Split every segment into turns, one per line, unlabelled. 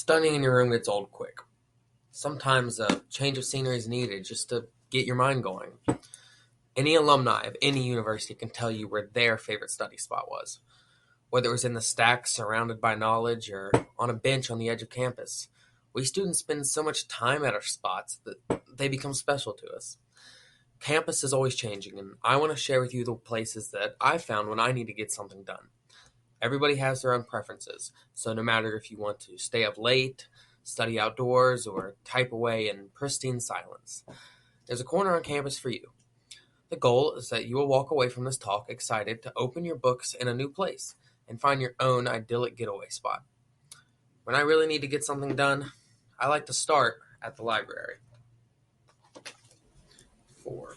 Studying in your room gets old quick. Sometimes a change of scenery is needed just to get your mind going. Any alumni of any university can tell you where their favorite study spot was, whether it was in the stacks surrounded by knowledge or on a bench on the edge of campus. We students spend so much time at our spots that they become special to us. Campus is always changing, and I want to share with you the places that I found when I need to get something done. Everybody has their own preferences, so no matter if you want to stay up late, study outdoors, or type away in pristine silence, there's a corner on campus for you. The goal is that you will walk away from this talk excited to open your books in a new place and find your own idyllic getaway spot. When I really need to get something done, I like to start at the library. 4.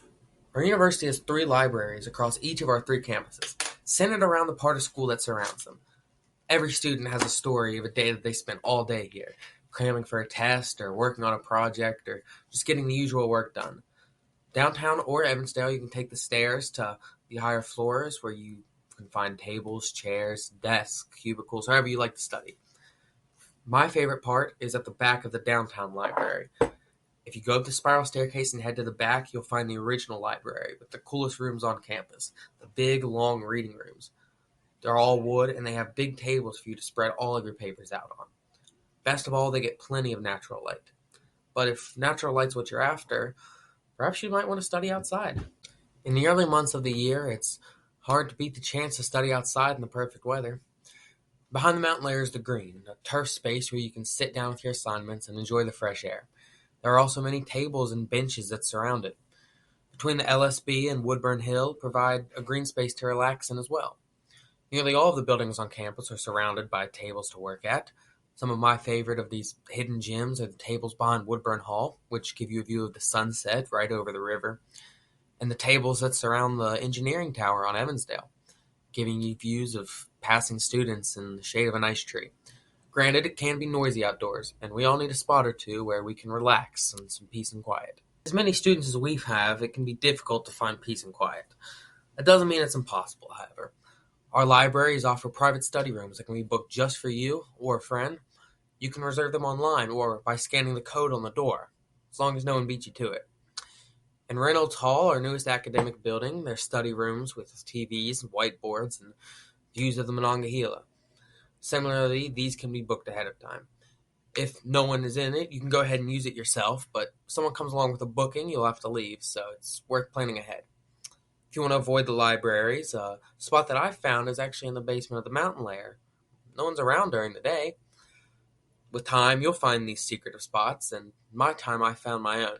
Our university has 3 libraries across each of our 3 campuses, centered around the part of school that surrounds them. Every student has a story of a day that they spent all day here, cramming for a test or working on a project or just getting the usual work done. Downtown or Evansdale, you can take the stairs to the higher floors where you can find tables, chairs, desks, cubicles, however you like to study. My favorite part is at the back of the downtown library. If you go up the spiral staircase and head to the back, you'll find the original library with the coolest rooms on campus, the big, long reading rooms. They're all wood, and they have big tables for you to spread all of your papers out on. Best of all, they get plenty of natural light. But if natural light's what you're after, perhaps you might want to study outside. In the early months of the year, it's hard to beat the chance to study outside in the perfect weather. Behind the mountain layer is the green, a turf space where you can sit down with your assignments and enjoy the fresh air. There are also many tables and benches that surround it. Between the LSB and Woodburn Hill provide a green space to relax in as well. Nearly all of the buildings on campus are surrounded by tables to work at. Some of my favorite of these hidden gems are the tables behind Woodburn Hall, which give you a view of the sunset right over the river, and the tables that surround the engineering tower on Evansdale, giving you views of passing students in the shade of a nice tree. Granted, it can be noisy outdoors, and we all need a spot or two where we can relax and some peace and quiet. As many students as we have, it can be difficult to find peace and quiet. That doesn't mean it's impossible, however. Our libraries offer private study rooms that can be booked just for you or a friend. You can reserve them online or by scanning the code on the door, as long as no one beats you to it. In Reynolds Hall, our newest academic building, there's study rooms with TVs and whiteboards and views of the Monongahela. Similarly, these can be booked ahead of time. If no one is in it, you can go ahead and use it yourself, but if someone comes along with a booking, you'll have to leave, so it's worth planning ahead. If you want to avoid the libraries, a spot that I found is actually in the basement of the mountain layer. No one's around during the day. With time, you'll find these secretive spots, and in my time, I found my own.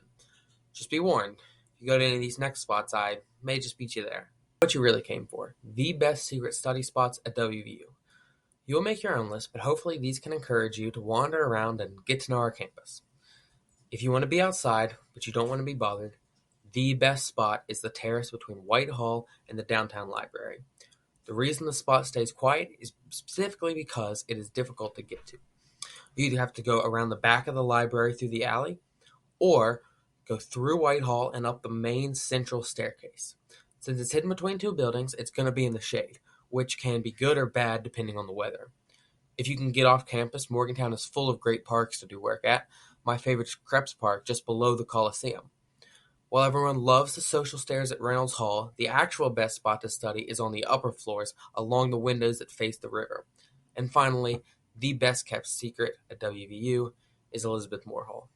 Just be warned, if you go to any of these next spots, I may just beat you there. What you really came for, the best secret study spots at WVU. You'll make your own list, but hopefully these can encourage you to wander around and get to know our campus. If you want to be outside, but you don't want to be bothered, the best spot is the terrace between Whitehall and the downtown library. The reason the spot stays quiet is specifically because it is difficult to get to. You either have to go around the back of the library through the alley, or go through Whitehall and up the main central staircase. Since it's hidden between 2 buildings, it's going to be in the shade, which can be good or bad depending on the weather. If you can get off campus, Morgantown is full of great parks to do work at. My favorite is Krebs Park, just below the Coliseum. While everyone loves the social stairs at Reynolds Hall, the actual best spot to study is on the upper floors along the windows that face the river. And finally, the best kept secret at WVU is Elizabeth Moore Hall.